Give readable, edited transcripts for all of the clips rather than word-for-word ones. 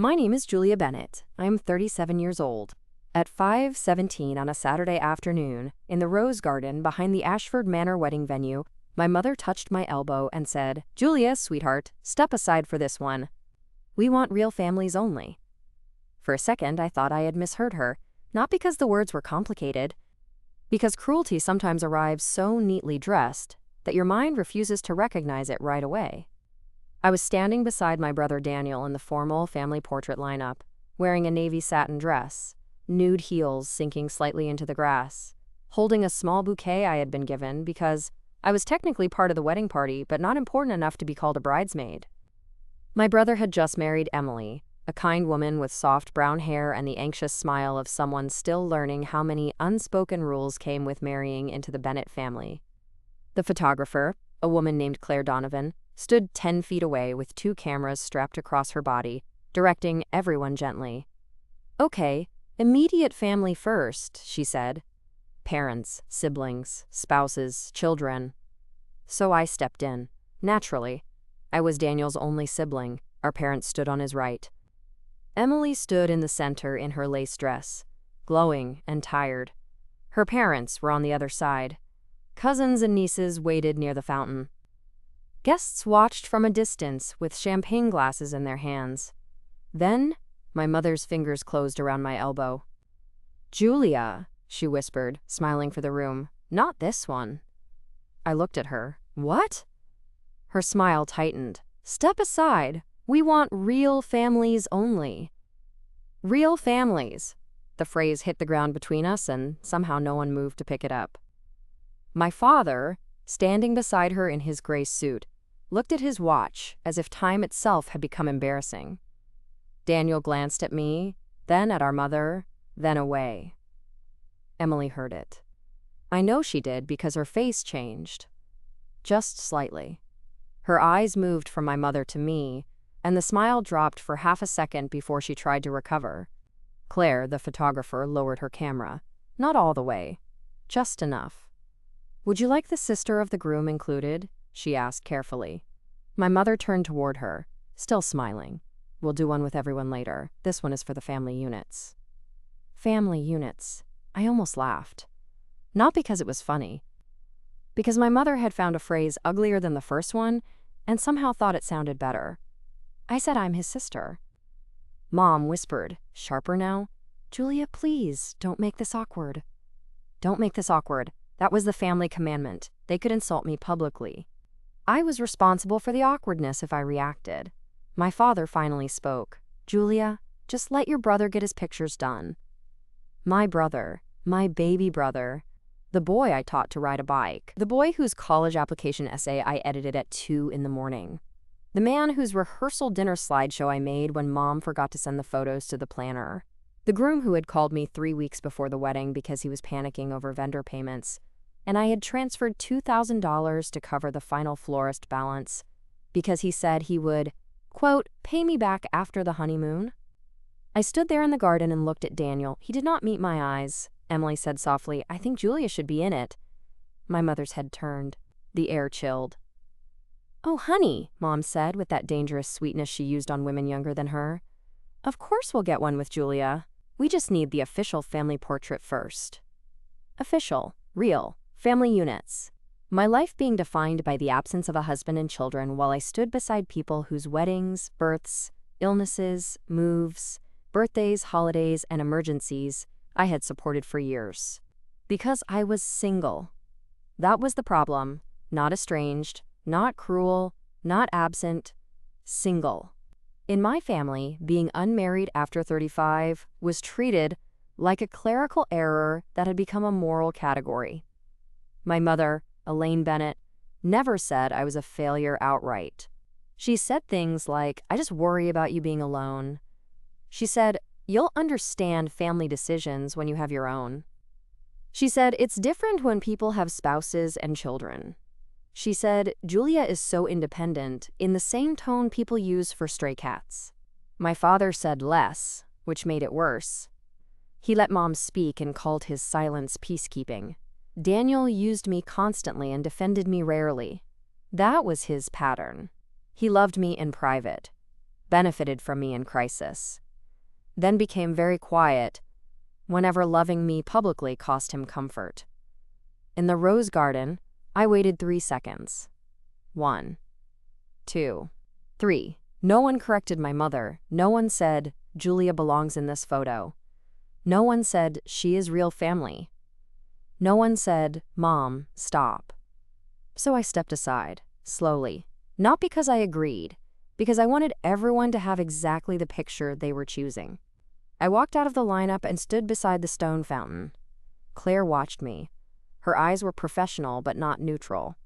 My name is Julia Bennett. I am 37 years old. At 5:17 on a Saturday afternoon, in the Rose Garden behind the Ashford Manor wedding venue, my mother touched my elbow and said, "Julia, sweetheart, step aside for this one. We want real families only." For a second, I thought I had misheard her, not because the words were complicated, because cruelty sometimes arrives so neatly dressed that your mind refuses to recognize it right away. I was standing beside my brother Daniel in the formal family portrait lineup, wearing a navy satin dress, nude heels sinking slightly into the grass, holding a small bouquet I had been given because I was technically part of the wedding party but not important enough to be called a bridesmaid. My brother had just married Emily, a kind woman with soft brown hair and the anxious smile of someone still learning how many unspoken rules came with marrying into the Bennett family. The photographer, a woman named Claire Donovan, stood 10 feet away with 2 cameras strapped across her body, directing everyone gently. "Okay, immediate family first," she said. "Parents, siblings, spouses, children." So I stepped in. Naturally. I was Daniel's only sibling. Our parents stood on his right. Emily stood in the center in her lace dress, glowing and tired. Her parents were on the other side. Cousins and nieces waited near the fountain. Guests watched from a distance with champagne glasses in their hands. Then, my mother's fingers closed around my elbow. "Julia," she whispered, smiling for the room. "Not this one." I looked at her. "What?" Her smile tightened. "Step aside. We want real families only." Real families. The phrase hit the ground between us, and somehow no one moved to pick it up. My father, standing beside her in his gray suit, looked at his watch as if time itself had become embarrassing. Daniel glanced at me, then at our mother, then away. Emily heard it. I know she did because her face changed. Just slightly. Her eyes moved from my mother to me, and the smile dropped for half a second before she tried to recover. Claire, the photographer, lowered her camera. Not all the way. Just enough. "Would you like the sister of the groom included?" she asked carefully. My mother turned toward her, still smiling. "We'll do one with everyone later. This one is for the family units." Family units. I almost laughed. Not because it was funny. Because my mother had found a phrase uglier than the first one and somehow thought it sounded better. I said I'm his sister. Mom whispered, sharper now, "Julia, please, don't make this awkward." Don't make this awkward. That was the family commandment. They could insult me publicly. I was responsible for the awkwardness if I reacted. My father finally spoke. "Julia, just let your brother get his pictures done." My brother, my baby brother, the boy I taught to ride a bike, the boy whose college application essay I edited at 2 in the morning, the man whose rehearsal dinner slideshow I made when Mom forgot to send the photos to the planner, the groom who had called me 3 weeks before the wedding because he was panicking over vendor payments, and I had transferred $2,000 to cover the final florist balance because he said he would, quote, "pay me back after the honeymoon." I stood there in the garden and looked at Daniel. He did not meet my eyes. Emily said softly, "I think Julia should be in it." My mother's head turned. The air chilled. "Oh, honey," Mom said with that dangerous sweetness she used on women younger than her. "Of course we'll get one with Julia. We just need the official family portrait first." Official, real, family units. My life being defined by the absence of a husband and children while I stood beside people whose weddings, births, illnesses, moves, birthdays, holidays, and emergencies I had supported for years. Because I was single. That was the problem. Not estranged, not cruel, not absent. Single. In my family, being unmarried after 35 was treated like a clerical error that had become a moral category. My mother, Elaine Bennett, never said I was a failure outright. She said things like, "I just worry about you being alone." She said, "You'll understand family decisions when you have your own." She said, "It's different when people have spouses and children." She said, "Julia is so independent," in the same tone people use for stray cats. My father said less, which made it worse. He let Mom speak and called his silence peacekeeping. Daniel used me constantly and defended me rarely. That was his pattern. He loved me in private. benefited from me in crisis, then became very quiet whenever loving me publicly cost him comfort. In the rose garden, I waited 3 seconds. 1, 2, 3. No one corrected my mother. No one said, Julia belongs in this photo. No one said, she is real family. No one said, Mom, stop. So I stepped aside, slowly. Not because I agreed, because I wanted everyone to have exactly the picture they were choosing. I walked out of the lineup and stood beside the stone fountain. Claire watched me. Her eyes were professional but not neutral.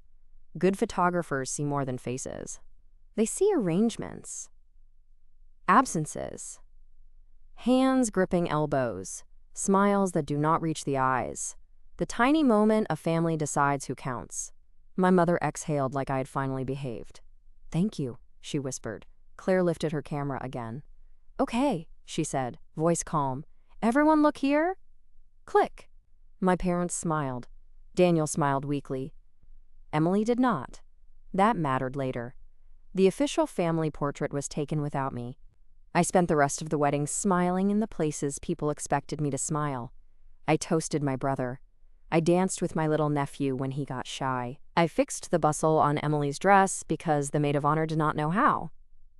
Good photographers see more than faces. They see arrangements, absences, hands gripping elbows, smiles that do not reach the eyes, the tiny moment a family decides who counts. My mother exhaled like I had finally behaved. Thank you, she whispered. Claire lifted her camera again. Okay, she said, voice calm. Everyone look here? Click. My parents smiled. Daniel smiled weakly. Emily did not. That mattered later. The official family portrait was taken without me. I spent the rest of the wedding smiling in the places people expected me to smile. I toasted my brother. I danced with my little nephew when he got shy. I fixed the bustle on Emily's dress because the maid of honor did not know how.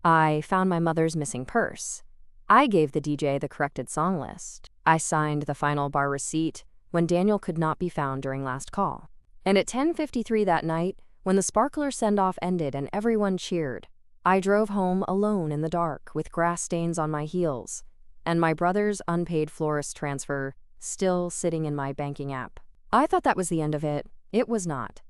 I found my mother's missing purse. I gave the DJ the corrected song list. I signed the final bar receipt when Daniel could not be found during last call. And at 10:53 that night, when the sparkler send-off ended and everyone cheered, I drove home alone in the dark with grass stains on my heels and my brother's unpaid florist transfer still sitting in my banking app. I thought that was the end of it. It was not.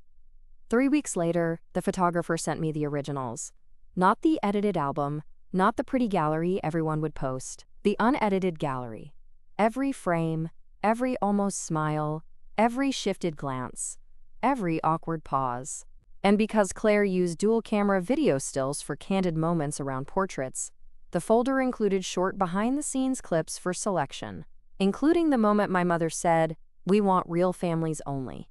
3 weeks later, the photographer sent me the originals. Not the edited album, not the pretty gallery everyone would post, the unedited gallery. Every frame, every almost smile, every shifted glance, every awkward pause. And because Claire used dual-camera video stills for candid moments around portraits, the folder included short behind-the-scenes clips for selection, including the moment my mother said, "We want real families only."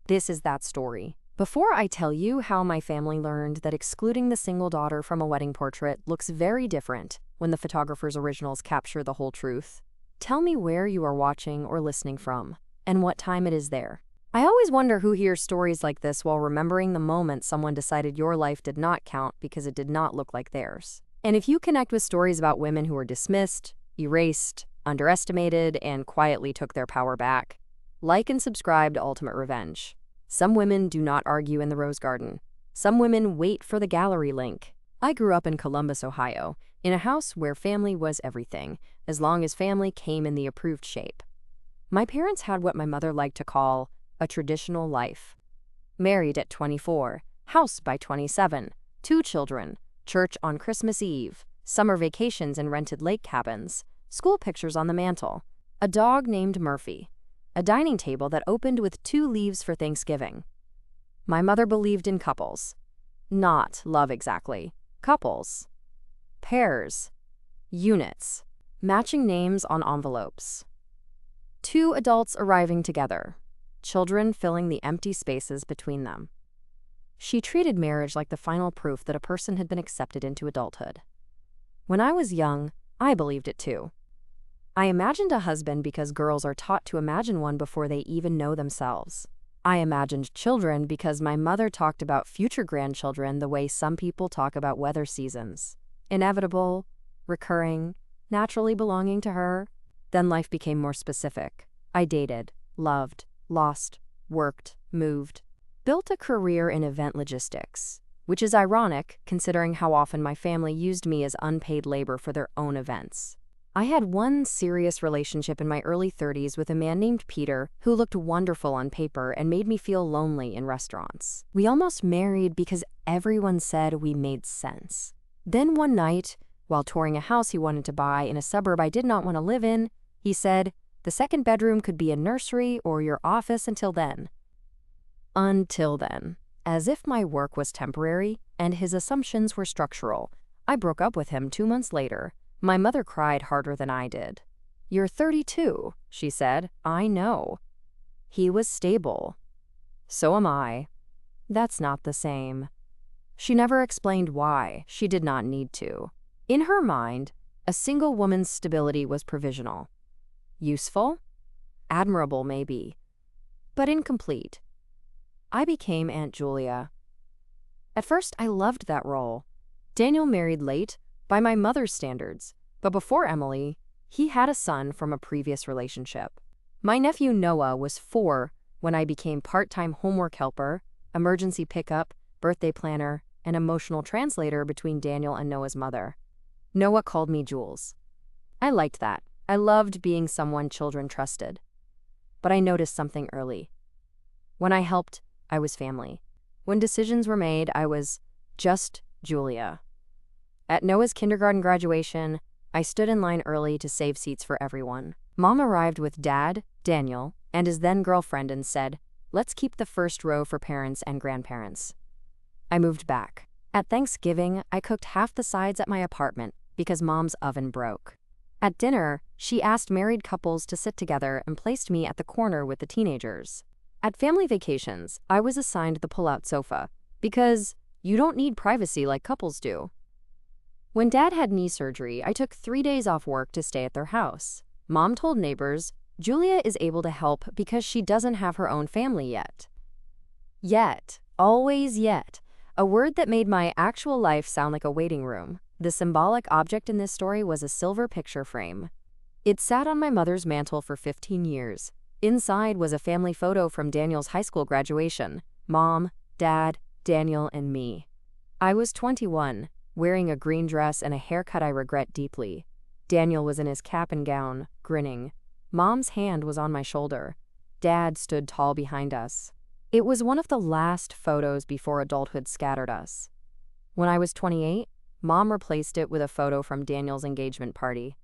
This is that story. Before I tell you how my family learned that excluding the single daughter from a wedding portrait looks very different when the photographer's originals capture the whole truth, tell me where you are watching or listening from, and what time it is there. I always wonder who hears stories like this while remembering the moment someone decided your life did not count because it did not look like theirs. And if you connect with stories about women who were dismissed, erased, underestimated, and quietly took their power back, like and subscribe to Ultimate Revenge. Some women do not argue in the rose garden. Some women wait for the gallery link. I grew up in Columbus, Ohio, in a house where family was everything, as long as family came in the approved shape. My parents had what my mother liked to call a traditional life. Married at 24, house by 27, 2 children, church on Christmas Eve, summer vacations in rented lake cabins, school pictures on the mantle, a dog named Murphy, a dining table that opened with 2 leaves for Thanksgiving. My mother believed in couples. Not love exactly. Couples. Pairs. Units. Matching names on envelopes. 2 adults arriving together. Children filling the empty spaces between them. She treated marriage like the final proof that a person had been accepted into adulthood. When I was young, I believed it too. I imagined a husband because girls are taught to imagine one before they even know themselves. I imagined children because my mother talked about future grandchildren the way some people talk about weather seasons. Inevitable, recurring, naturally belonging to her. Then life became more specific. I dated, loved, lost, worked, moved, built a career in event logistics, which is ironic considering how often my family used me as unpaid labor for their own events. I had one serious relationship in my early 30s with a man named Peter who looked wonderful on paper and made me feel lonely in restaurants. We almost married because everyone said we made sense. Then one night, while touring a house he wanted to buy in a suburb I did not want to live in, he said, "The second bedroom could be a nursery or your office until then." Until then. As if my work was temporary and his assumptions were structural, I broke up with him 2 months later. My mother cried harder than I did. "You're 32, she said. "I know." He was stable. So am I. That's not the same. She never explained why. She did not need to. In her mind, a single woman's stability was provisional. Useful? Admirable, maybe, but incomplete. I became Aunt Julia. At first, I loved that role. Daniel married late, by my mother's standards, but before Emily, he had a son from a previous relationship. My nephew Noah was 4 when I became part-time homework helper, emergency pickup, birthday planner, and emotional translator between Daniel and Noah's mother. Noah called me Jules. I liked that. I loved being someone children trusted. But I noticed something early. When I helped, I was family. When decisions were made, I was just Julia. At Noah's kindergarten graduation, I stood in line early to save seats for everyone. Mom arrived with Dad, Daniel, and his then-girlfriend and said, "Let's keep the first row for parents and grandparents." I moved back. At Thanksgiving, I cooked half the sides at my apartment because Mom's oven broke. At dinner, she asked married couples to sit together and placed me at the corner with the teenagers. At family vacations, I was assigned the pull-out sofa because you don't need privacy like couples do. When Dad had knee surgery, I took 3 days off work to stay at their house. Mom told neighbors, "Julia is able to help because she doesn't have her own family yet." Yet, always yet, a word that made my actual life sound like a waiting room. The symbolic object in this story was a silver picture frame. It sat on my mother's mantle for 15 years. Inside was a family photo from Daniel's high school graduation. Mom, Dad, Daniel, and me. I was 21, wearing a green dress and a haircut I regret deeply. Daniel was in his cap and gown, grinning. Mom's hand was on my shoulder. Dad stood tall behind us. It was one of the last photos before adulthood scattered us. When I was 28, Mom replaced it with a photo from Daniel's engagement party.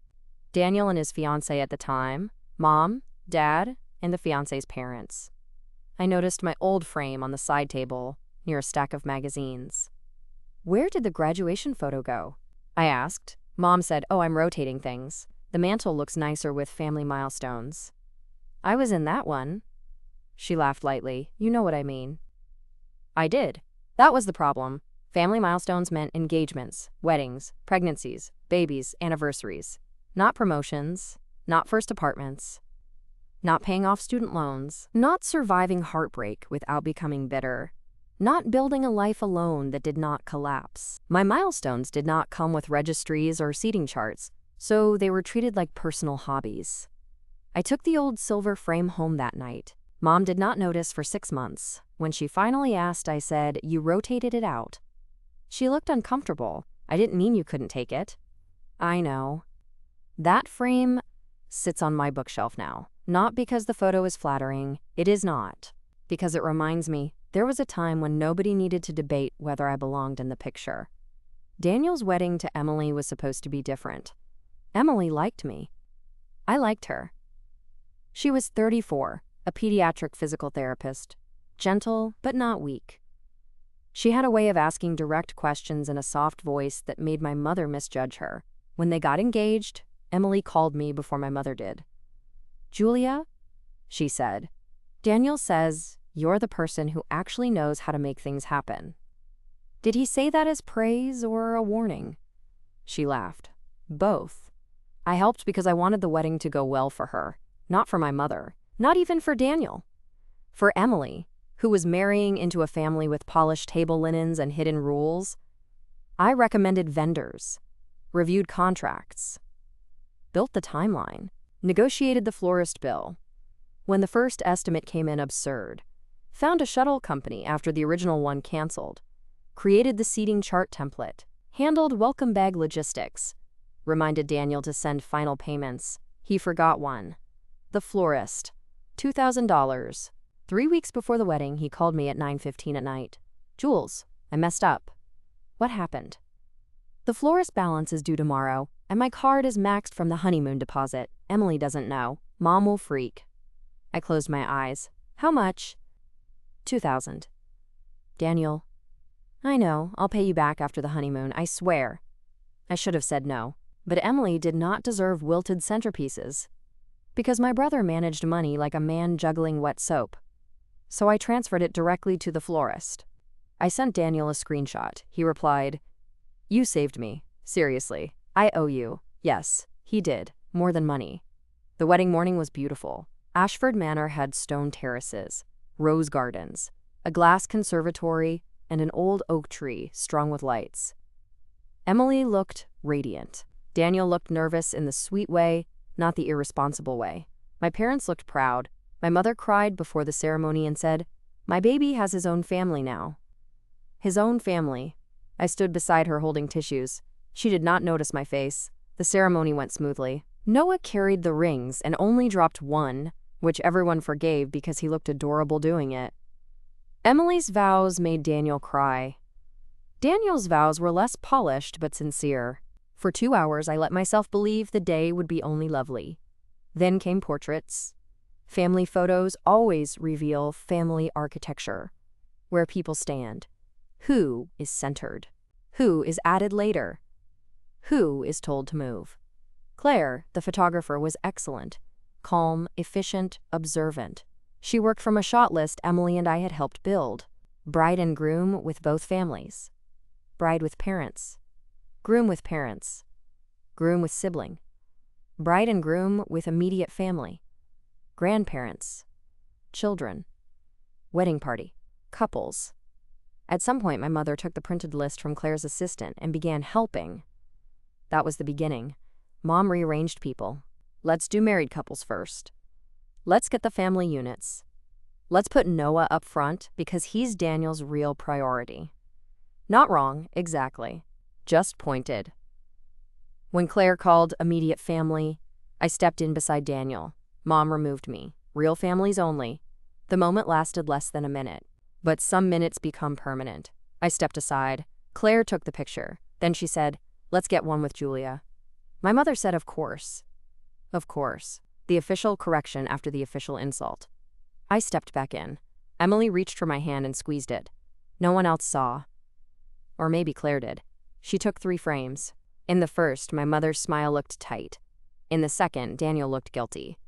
Daniel and his fiancée at the time, Mom, Dad, and the fiancée's parents. I noticed my old frame on the side table near a stack of magazines. "Where did the graduation photo go?" I asked. Mom said, "Oh, I'm rotating things. The mantle looks nicer with family milestones." "I was in that one." She laughed lightly. "You know what I mean." I did. That was the problem. Family milestones meant engagements, weddings, pregnancies, babies, anniversaries. Not promotions, not first apartments, not paying off student loans, not surviving heartbreak without becoming bitter, not building a life alone that did not collapse. My milestones did not come with registries or seating charts, so they were treated like personal hobbies. I took the old silver frame home that night. Mom did not notice for 6 months. When she finally asked, I said, "You rotated it out." She looked uncomfortable. "I didn't mean you couldn't take it." "I know." That frame sits on my bookshelf now. Not because the photo is flattering. It is not. Because it reminds me there was a time when nobody needed to debate whether I belonged in the picture. Daniel's wedding to Emily was supposed to be different. Emily liked me. I liked her. She was 34, a pediatric physical therapist, gentle but not weak. She had a way of asking direct questions in a soft voice that made my mother misjudge her. When they got engaged, Emily called me before my mother did. "Julia," she said, "Daniel says you're the person who actually knows how to make things happen." Did he say that as praise or a warning? She laughed. Both. I helped because I wanted the wedding to go well for her, not for my mother, not even for Daniel. For Emily, who was marrying into a family with polished table linens and hidden rules, I recommended vendors, reviewed contracts, built the timeline, negotiated the florist bill. When the first estimate came in absurd, found a shuttle company after the original one canceled, created the seating chart template, handled welcome bag logistics, reminded Daniel to send final payments. He forgot one. The florist, $2,000. 3 weeks before the wedding, he called me at 9:15 at night. "Jules, I messed up." "What happened?" "The florist balance is due tomorrow, and my card is maxed from the honeymoon deposit. Emily doesn't know. Mom will freak." I closed my eyes. "How much?" $2,000. "Daniel." "I know. I'll pay you back after the honeymoon, I swear." I should have said no, but Emily did not deserve wilted centerpieces. Because my brother managed money like a man juggling wet soap. So I transferred it directly to the florist. I sent Daniel a screenshot. He replied, "You saved me. Seriously, I owe you. Yes, he did. More than money. The wedding morning was beautiful. Ashford Manor had stone terraces, rose gardens, a glass conservatory, and an old oak tree strung with lights. Emily looked radiant. Daniel looked nervous in the sweet way, not the irresponsible way. My parents looked proud. My mother cried before the ceremony and said, "My baby has his own family now." His own family. I stood beside her holding tissues. She did not notice my face. The ceremony went smoothly. Noah carried the rings and only dropped one, which everyone forgave because he looked adorable doing it. Emily's vows made Daniel cry. Daniel's vows were less polished but sincere. For 2 hours, I let myself believe the day would be only lovely. Then came portraits. Family photos always reveal family architecture, where people stand. Who is centered? Who is added later? Who is told to move? Claire, the photographer, was excellent. Calm, efficient, observant. She worked from a shot list Emily and I had helped build. Bride and groom with both families. Bride with parents. Groom with parents. Groom with sibling. Bride and groom with immediate family. Grandparents. Children. Wedding party. Couples. At some point, my mother took the printed list from Claire's assistant and began helping. That was the beginning. Mom rearranged people. Let's do married couples first. Let's get the family units. Let's put Noah up front because he's Daniel's real priority. Not wrong, exactly. Just pointed. When Claire called immediate family, I stepped in beside Daniel. Mom removed me. Real families only. The moment lasted less than a minute, but some minutes become permanent. I stepped aside. Claire took the picture. Then she said, "Let's get one with Julia." My mother said, "Of course." Of course. The official correction after the official insult. I stepped back in. Emily reached for my hand and squeezed it. No one else saw. Or maybe Claire did. She took 3 frames. In the first, my mother's smile looked tight. In the second, Daniel looked guilty.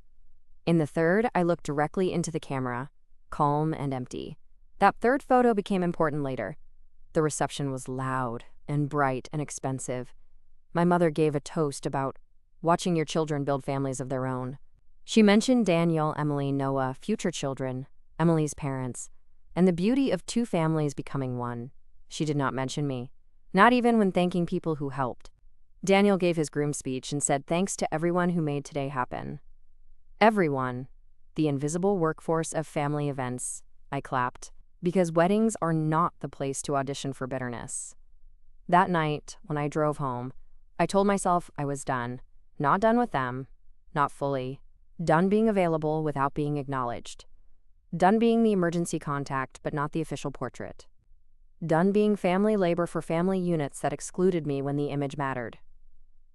In the third, I looked directly into the camera, calm and empty. That third photo became important later. The reception was loud and bright and expensive. My mother gave a toast about watching your children build families of their own. She mentioned Daniel, Emily, Noah, future children, Emily's parents, and the beauty of 2 families becoming one. She did not mention me, not even when thanking people who helped. Daniel gave his groom speech and said thanks to everyone who made today happen. Everyone. The invisible workforce of family events. I clapped, because weddings are not the place to audition for bitterness. That night, when I drove home, I told myself I was done. Not done with them. Not fully. Done being available without being acknowledged. Done being the emergency contact, but not the official portrait. Done being family labor for family units that excluded me when the image mattered.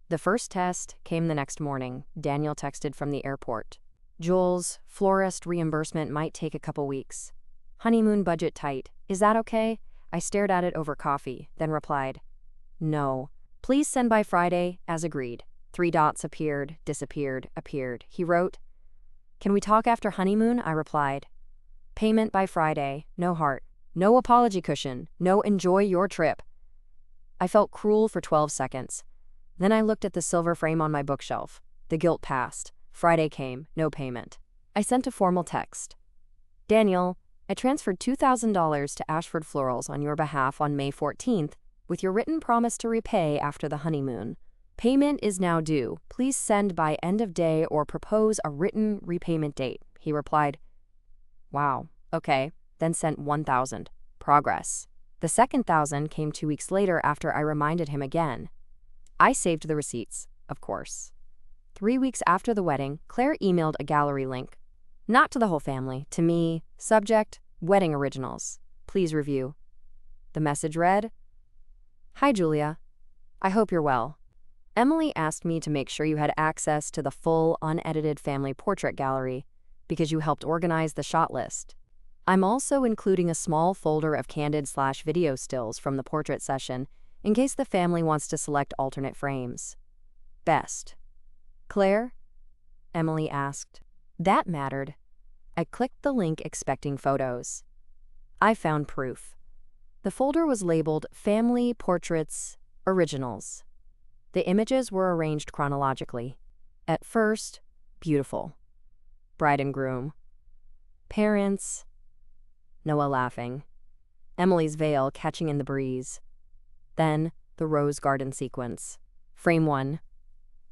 The first test came the next morning. Daniel texted from the airport. "Jules, florist reimbursement might take a couple weeks. Honeymoon budget tight. Is that okay?" I stared at it over coffee, then replied, "No. Please send by Friday, as agreed." 3 dots appeared, disappeared, appeared. He wrote, "Can we talk after honeymoon?" I replied. "Payment by Friday. No heart. No apology cushion. No enjoy your trip." I felt cruel for 12 seconds. Then I looked at the silver frame on my bookshelf. The guilt passed. Friday came. No payment. I sent a formal text. "Daniel, I transferred $2,000 to Ashford Florals on your behalf on May 14th with your written promise to repay after the honeymoon. Payment is now due. Please send by end of day or propose a written repayment date." He replied, "Wow, okay," then sent 1,000. Progress. The second 1,000 came 2 weeks later after I reminded him again. I saved the receipts, of course. 3 weeks after the wedding, Claire emailed a gallery link. Not to the whole family, to me. Subject, wedding originals. Please review. The message read, "Hi Julia. I hope you're well. Emily asked me to make sure you had access to the full, unedited family portrait gallery because you helped organize the shot list. I'm also including a small folder of candid/video stills from the portrait session in case the family wants to select alternate frames. Best." "Claire?" Emily asked. That mattered. I clicked the link expecting photos. I found proof. The folder was labeled Family Portraits Originals. The images were arranged chronologically. At first, beautiful. Bride and groom. Parents. Noah laughing. Emily's veil catching in the breeze. Then, the rose garden sequence. Frame 1.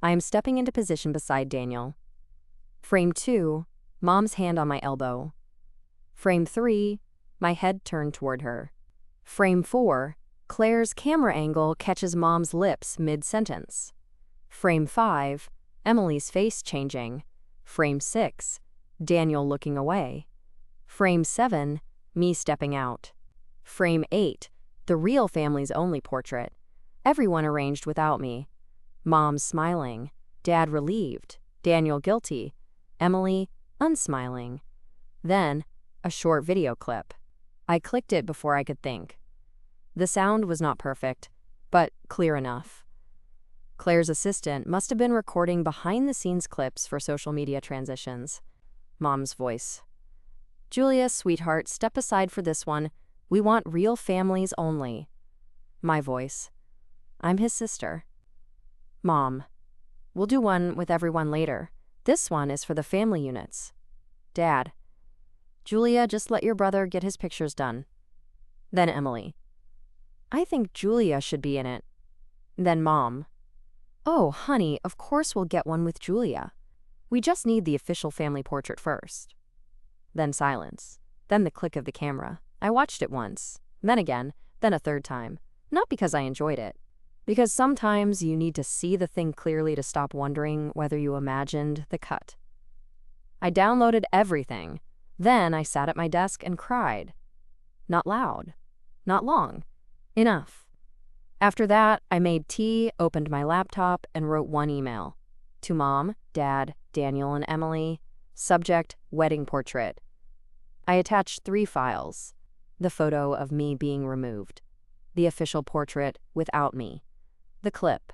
I am stepping into position beside Daniel. Frame 2. Mom's hand on my elbow. Frame 3. My head turned toward her. Frame 4. Claire's camera angle catches Mom's lips mid-sentence. Frame 5. Emily's face changing. Frame 6. Daniel looking away. Frame 7. Me stepping out. Frame 8. The real family's only portrait. Everyone arranged without me. Mom smiling. Dad relieved. Daniel guilty. Emily unsmiling. Then, a short video clip. I clicked it before I could think. The sound was not perfect, but clear enough. Claire's assistant must have been recording behind-the-scenes clips for social media transitions. Mom's voice. Julia, sweetheart, step aside for this one. We want real families only. My voice. I'm his sister. Mom. We'll do one with everyone later. This one is for the family units. Dad. Julia, just let your brother get his pictures done. Then Emily. I think Julia should be in it. Then Mom. Oh, honey, of course we'll get one with Julia. We just need the official family portrait first. Then silence. Then the click of the camera. I watched it once, then again, then a third time. Not because I enjoyed it. Because sometimes you need to see the thing clearly to stop wondering whether you imagined the cut. I downloaded everything. Then I sat at my desk and cried. Not loud. Not long. Enough. After that, I made tea, opened my laptop, and wrote one email. To Mom, Dad, Daniel, and Emily. Subject, wedding portrait. I attached 3 files. The photo of me being removed. The official portrait without me. The clip.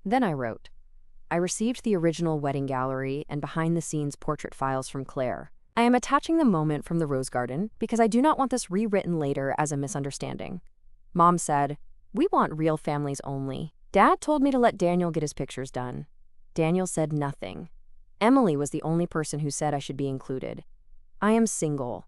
Then I wrote. I received the original wedding gallery and behind-the-scenes portrait files from Claire. I am attaching the moment from the rose garden because I do not want this rewritten later as a misunderstanding. Mom said, we want real families only. Dad told me to let Daniel get his pictures done. Daniel said nothing. Emily was the only person who said I should be included. I am single.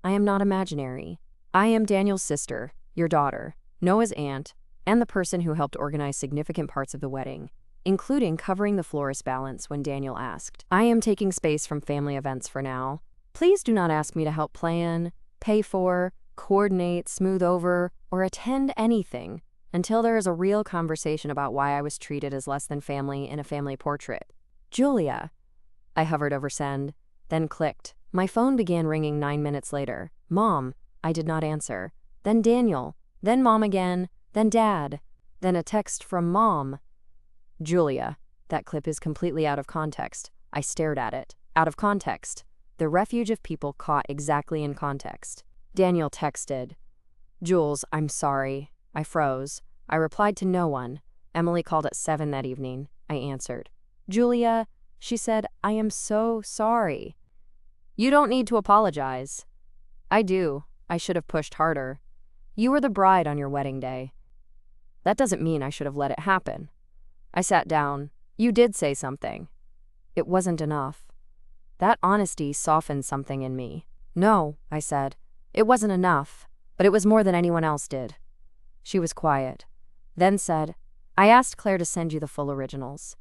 I am not imaginary. I am Daniel's sister, your daughter, Noah's aunt, and the person who helped organize significant parts of the wedding, including covering the florist balance when Daniel asked. I am taking space from family events for now. Please do not ask me to help plan, pay for, coordinate, smooth over, or attend anything until there is a real conversation about why I was treated as less than family in a family portrait. Julia. I hovered over send, then clicked. My phone began ringing 9 minutes later. Mom. I did not answer. Then Daniel. Then Mom again. Then Dad. Then a text from Mom. Julia. That clip is completely out of context. I stared at it. Out of context. The refuge of people caught exactly in context. Daniel texted. Jules, I'm sorry. I froze. I replied to no one. Emily called at 7 that evening. I answered. Julia, she said, I am so sorry. You don't need to apologize. I do. I should have pushed harder. You were the bride on your wedding day. That doesn't mean I should have let it happen. I sat down. You did say something. It wasn't enough. That honesty softened something in me. No, I said. It wasn't enough, but it was more than anyone else did. She was quiet. Then said, I asked Claire to send you the full originals.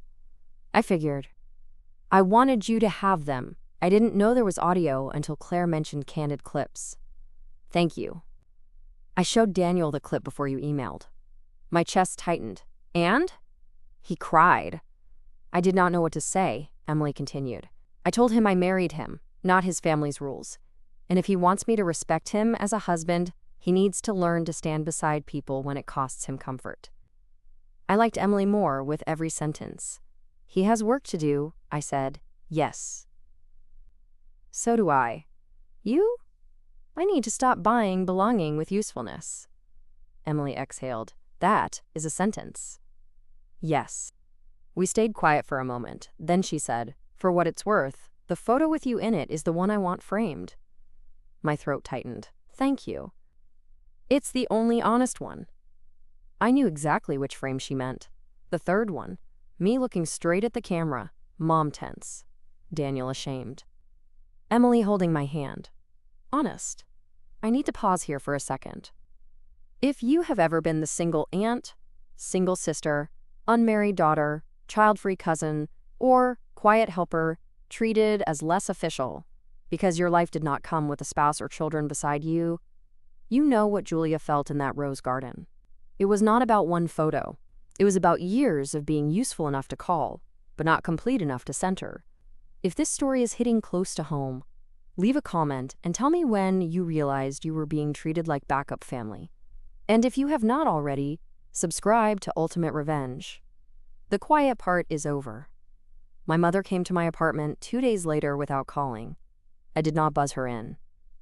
I figured. I wanted you to have them. I didn't know there was audio until Claire mentioned candid clips. Thank you. I showed Daniel the clip before you emailed. My chest tightened. And? He cried. I did not know what to say, Emily continued. I told him I married him, not his family's rules. And if he wants me to respect him as a husband, he needs to learn to stand beside people when it costs him comfort. I liked Emily more with every sentence. He has work to do, I said. Yes. So do I. You? I need to stop buying belonging with usefulness. Emily exhaled. That is a sentence. Yes. We stayed quiet for a moment. Then she said, for what it's worth, the photo with you in it is the one I want framed. My throat tightened. Thank you. It's the only honest one. I knew exactly which frame she meant. The third one, me looking straight at the camera, mom tense. Daniel ashamed. Emily holding my hand. Honest. I need to pause here for a second. If you have ever been the single aunt, single sister, unmarried daughter, child-free cousin, or quiet helper treated as less official because your life did not come with a spouse or children beside you, you know what Julia felt in that rose garden. It was not about one photo. It was about years of being useful enough to call, but not complete enough to center. If this story is hitting close to home, leave a comment and tell me when you realized you were being treated like backup family. And if you have not already, subscribe to Ultimate Revenge. The quiet part is over. My mother came to my apartment 2 days later without calling. I did not buzz her in.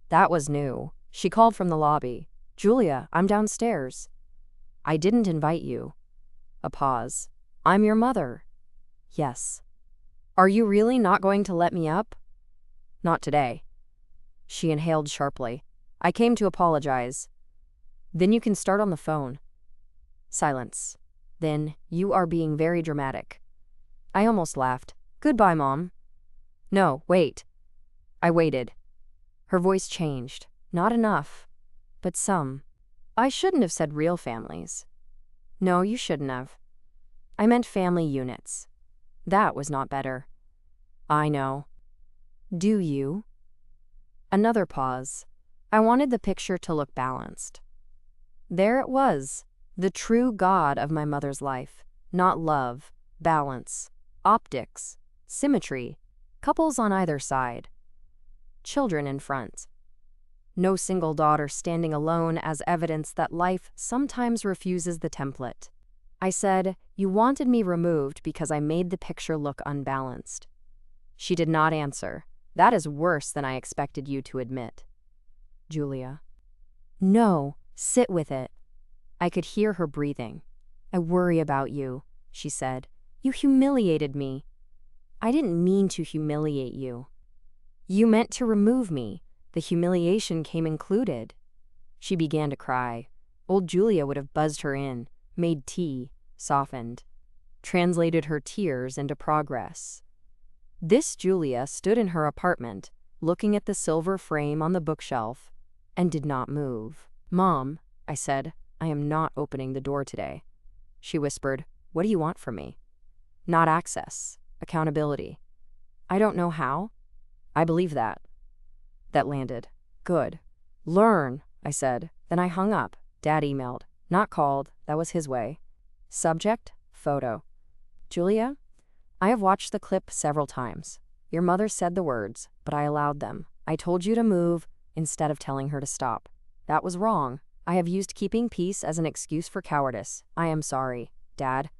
That was new. She called from the lobby. Julia, I'm downstairs. I didn't invite you. A pause. I'm your mother. Yes. Are you really not going to let me up? Not today. She inhaled sharply. I came to apologize. Then you can start on the phone. Silence. Then, you are being very dramatic. I almost laughed. Goodbye, Mom. No, wait. I waited. Her voice changed. Not enough. But some. I shouldn't have said real families. No, you shouldn't have. I meant family units. That was not better. I know. Do you? Another pause. I wanted the picture to look balanced. There it was, the true God of my mother's life. Not love, balance, optics, symmetry, couples on either side, children in front. No single daughter standing alone as evidence that life sometimes refuses the template. I said, you wanted me removed because I made the picture look unbalanced. She did not answer. That is worse than I expected you to admit. Julia. No, sit with it. I could hear her breathing. I worry about you, she said. You humiliated me. I didn't mean to humiliate you. You meant to remove me. The humiliation came included. She began to cry. Old Julia would have buzzed her in, made tea, softened, translated her tears into progress. This Julia stood in her apartment, looking at the silver frame on the bookshelf, and did not move. Mom, I said, I am not opening the door today. She whispered, what do you want from me? Not access, accountability. I don't know how. I believe that. That landed. Good. Learn, I said. Then I hung up. Dad emailed. Not called. That was his way. Subject, photo. Julia, I have watched the clip several times. Your mother said the words, but I allowed them. I told you to move instead of telling her to stop. That was wrong. I have used keeping peace as an excuse for cowardice. I am sorry, Dad.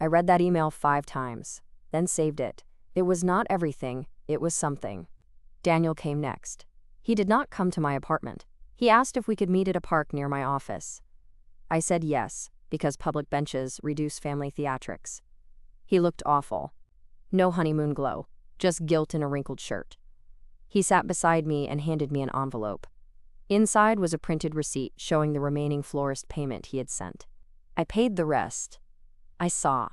I read that email 5 times, then saved it. It was not everything. It was something. Daniel came next. He did not come to my apartment. He asked if we could meet at a park near my office. I said yes, because public benches reduce family theatrics. He looked awful. No honeymoon glow, just guilt in a wrinkled shirt. He sat beside me and handed me an envelope. Inside was a printed receipt showing the remaining florist payment he had sent. I paid the rest. I saw.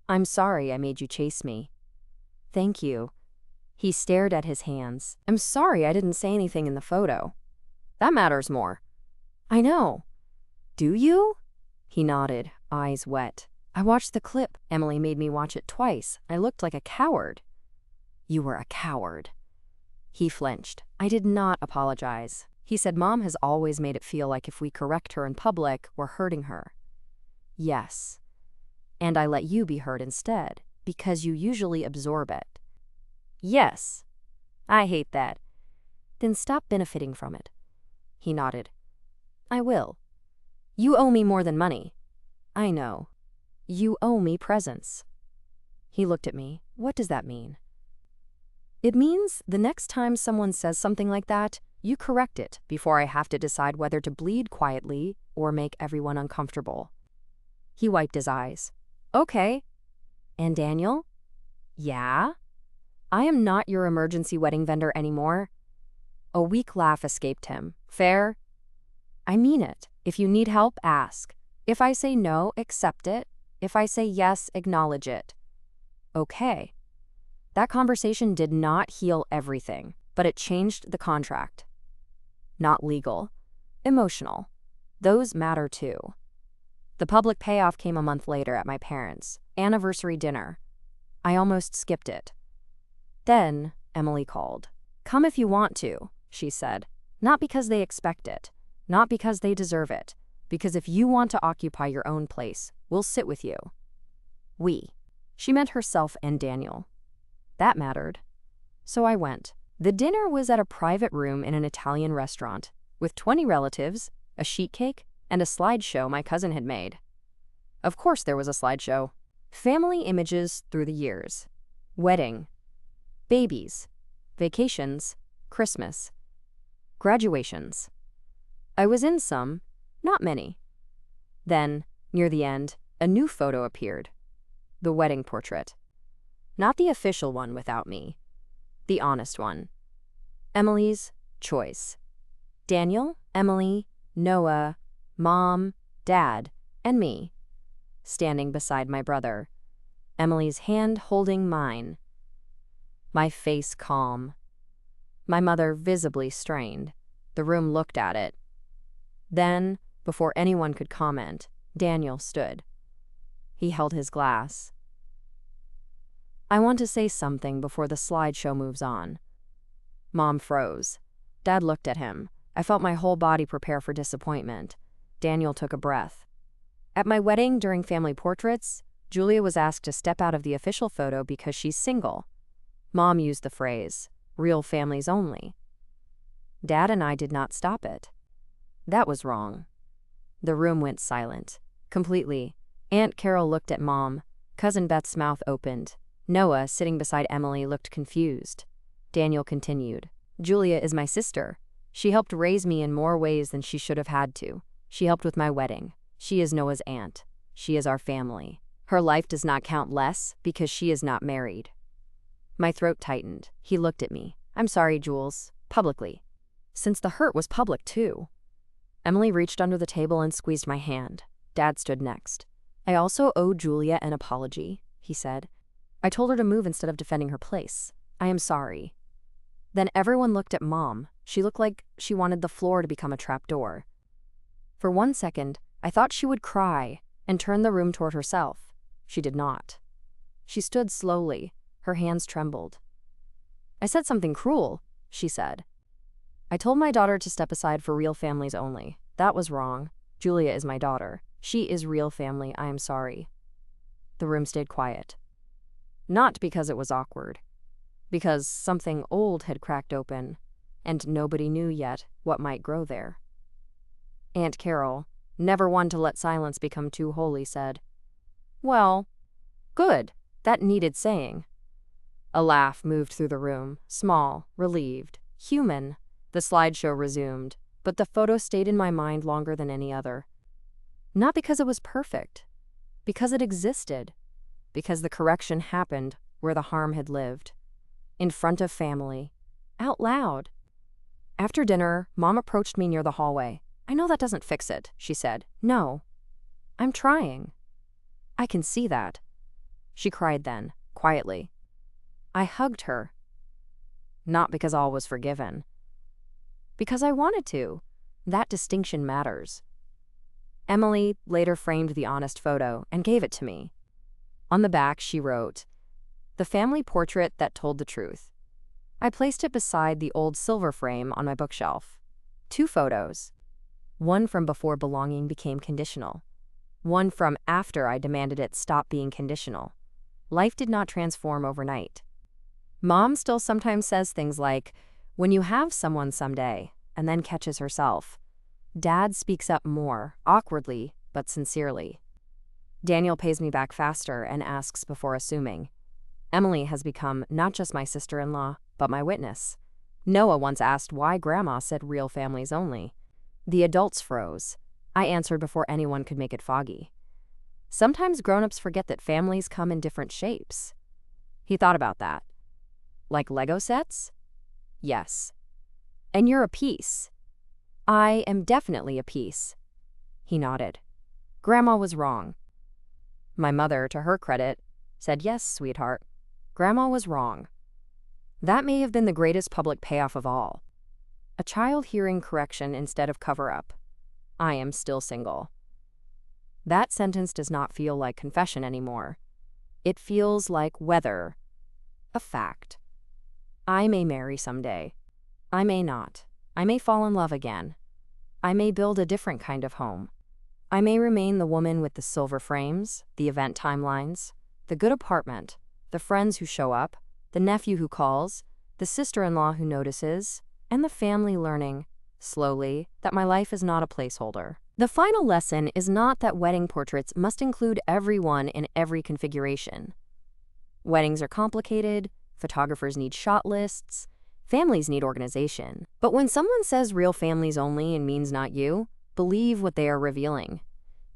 I'm sorry I made you chase me. Thank you. He stared at his hands. I'm sorry I didn't say anything in the photo. That matters more. I know. Do you? He nodded, eyes wet. I watched the clip. Emily made me watch it twice. I looked like a coward. You were a coward. He flinched. I did not apologize. He said Mom has always made it feel like if we correct her in public, we're hurting her. Yes. And I let you be hurt instead, because you usually absorb it. Yes. I hate that. Then stop benefiting from it. He nodded. I will. You owe me more than money. I know. You owe me presents. He looked at me. What does that mean? It means the next time someone says something like that, you correct it before I have to decide whether to bleed quietly or make everyone uncomfortable. He wiped his eyes. Okay. And Daniel? Yeah? I am not your emergency wedding vendor anymore. A weak laugh escaped him. Fair? I mean it. If you need help, ask. If I say no, accept it. If I say yes, acknowledge it. Okay. That conversation did not heal everything, but it changed the contract. Not legal. Emotional. Those matter too. The public payoff came a month later at my parents' anniversary dinner. I almost skipped it. Then, Emily called. Come if you want to, she said. Not because they expect it. Not because they deserve it. Because if you want to occupy your own place, we'll sit with you. We. She meant herself and Daniel. That mattered. So I went. The dinner was at a private room in an Italian restaurant, with 20 relatives, a sheet cake, and a slideshow my cousin had made. Of course there was a slideshow. Family images through the years. Wedding. Babies. Vacations. Christmas. Graduations. I was in some, not many. Then, near the end, a new photo appeared. The wedding portrait. Not the official one without me. The honest one. Emily's choice. Daniel, Emily, Noah, Mom, Dad, and me. Standing beside my brother. Emily's hand holding mine. My face calm. My mother visibly strained. The room looked at it. Then, before anyone could comment, Daniel stood. He held his glass. I want to say something before the slideshow moves on. Mom froze. Dad looked at him. I felt my whole body prepare for disappointment. Daniel took a breath. At my wedding, during family portraits, Julia was asked to step out of the official photo because she's single. Mom used the phrase, real families only. Dad and I did not stop it. That was wrong. The room went silent. Completely. Aunt Carol looked at Mom. Cousin Beth's mouth opened. Noah, sitting beside Emily, looked confused. Daniel continued. Julia is my sister. She helped raise me in more ways than she should have had to. She helped with my wedding. She is Noah's aunt. She is our family. Her life does not count less because she is not married. My throat tightened. He looked at me. I'm sorry, Jules. Publicly. Since the hurt was public, too. Emily reached under the table and squeezed my hand. Dad stood next. I also owe Julia an apology, he said. I told her to move instead of defending her place. I am sorry. Then everyone looked at Mom. She looked like she wanted the floor to become a trapdoor. For 1 second, I thought she would cry and turn the room toward herself. She did not. She stood slowly. Her hands trembled. I said something cruel, she said. I told my daughter to step aside for real families only. That was wrong. Julia is my daughter. She is real family. I am sorry. The room stayed quiet. Not because it was awkward. Because something old had cracked open, and nobody knew yet what might grow there. Aunt Carol, never one to let silence become too holy, said, Well, good. That needed saying. A laugh moved through the room, small, relieved, human. The slideshow resumed, but the photo stayed in my mind longer than any other. Not because it was perfect, because it existed, because the correction happened where the harm had lived. In front of family, out loud. After dinner, Mom approached me near the hallway. I know that doesn't fix it, she said. No, I'm trying. I can see that. She cried then, quietly. I hugged her. Not because all was forgiven. Because I wanted to. That distinction matters. Emily later framed the honest photo and gave it to me. On the back, she wrote, The family portrait that told the truth. I placed it beside the old silver frame on my bookshelf. 2 photos. One from before belonging became conditional. One from after I demanded it stop being conditional. Life did not transform overnight. Mom still sometimes says things like, when you have someone someday, and then catches herself. Dad speaks up more, awkwardly, but sincerely. Daniel pays me back faster and asks before assuming. Emily has become not just my sister-in-law, but my witness. Noah once asked why Grandma said real families only. The adults froze. I answered before anyone could make it foggy. Sometimes grown-ups forget that families come in different shapes. He thought about that. Like Lego sets? Yes. And you're a piece. I am definitely a piece. He nodded. Grandma was wrong. My mother, to her credit, said, "Yes, sweetheart. Grandma was wrong." That may have been the greatest public payoff of all. A child hearing correction instead of cover-up. I am still single. That sentence does not feel like confession anymore. It feels like weather. A fact. I may marry someday. I may not. I may fall in love again. I may build a different kind of home. I may remain the woman with the silver frames, the event timelines, the good apartment, the friends who show up, the nephew who calls, the sister-in-law who notices, and the family learning, slowly, that my life is not a placeholder. The final lesson is not that wedding portraits must include everyone in every configuration. Weddings are complicated, photographers need shot lists, families need organization. But when someone says real families only and means not you, believe what they are revealing.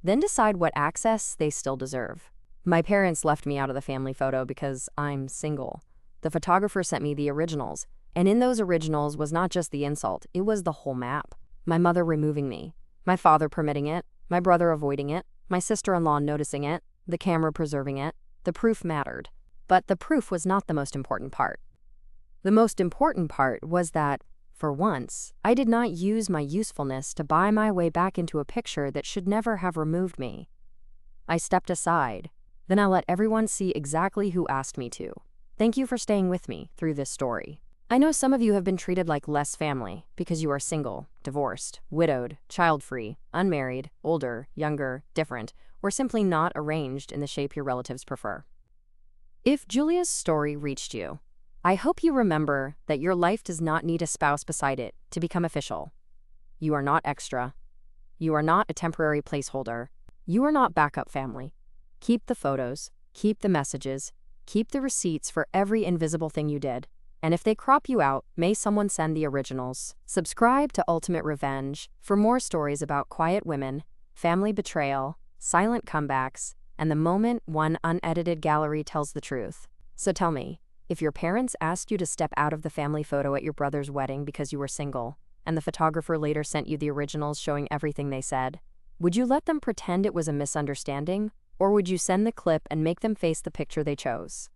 Then decide what access they still deserve. My parents left me out of the family photo because I'm single. The photographer sent me the originals, and in those originals was not just the insult, it was the whole map. My mother removing me, my father permitting it, my brother avoiding it, my sister-in-law noticing it, the camera preserving it. The proof mattered. But the proof was not the most important part. The most important part was that, for once, I did not use my usefulness to buy my way back into a picture that should never have removed me. I stepped aside. Then I let everyone see exactly who asked me to. Thank you for staying with me through this story. I know some of you have been treated like less family because you are single, divorced, widowed, child-free, unmarried, older, younger, different, or simply not arranged in the shape your relatives prefer. If Julia's story reached you, I hope you remember that your life does not need a spouse beside it to become official. You are not extra. You are not a temporary placeholder. You are not backup family. Keep the photos, keep the messages, keep the receipts for every invisible thing you did. And if they crop you out, may someone send the originals. Subscribe to Ultimate Revenge for more stories about quiet women, family betrayal, silent comebacks, and the moment one unedited gallery tells the truth. So tell me, if your parents asked you to step out of the family photo at your brother's wedding because you were single, and the photographer later sent you the originals showing everything they said, would you let them pretend it was a misunderstanding, or would you send the clip and make them face the picture they chose?